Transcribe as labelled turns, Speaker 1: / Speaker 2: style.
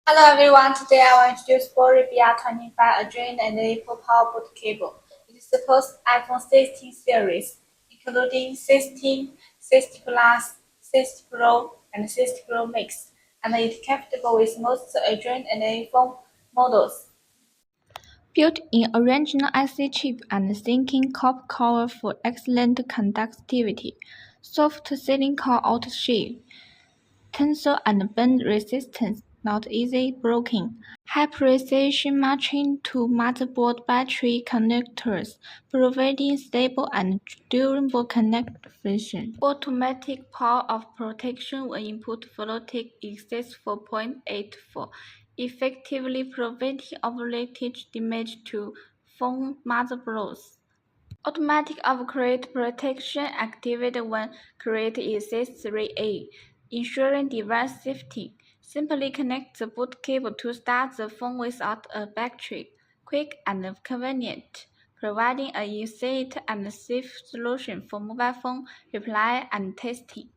Speaker 1: Hello everyone, today I will introduce BR-25 Adrenaline and Apple PowerBoot cable. It supports iPhone 16 series, including 16, 60 Plus, 60 Pro, and 60 Pro Max, and it is compatible with most Adrenaline and iPhone models.
Speaker 2: Built-in original IC chip and thinking copper cover for excellent conductivity, soft silicon outer-shell, tensile and bend resistance, not easily broken, high precision matching to motherboard battery connectors, providing stable and durable connection. Automatic power of protection when input voltage exceeds 4.84, effectively preventing voltage damage to phone motherboards. Automatic overcurrent protection activated when current exceeds 3A, ensuring device safety. Simply connect the boot cable to start the phone without a battery. Quick and convenient, providing a easy and safe solution for mobile phone repair and testing.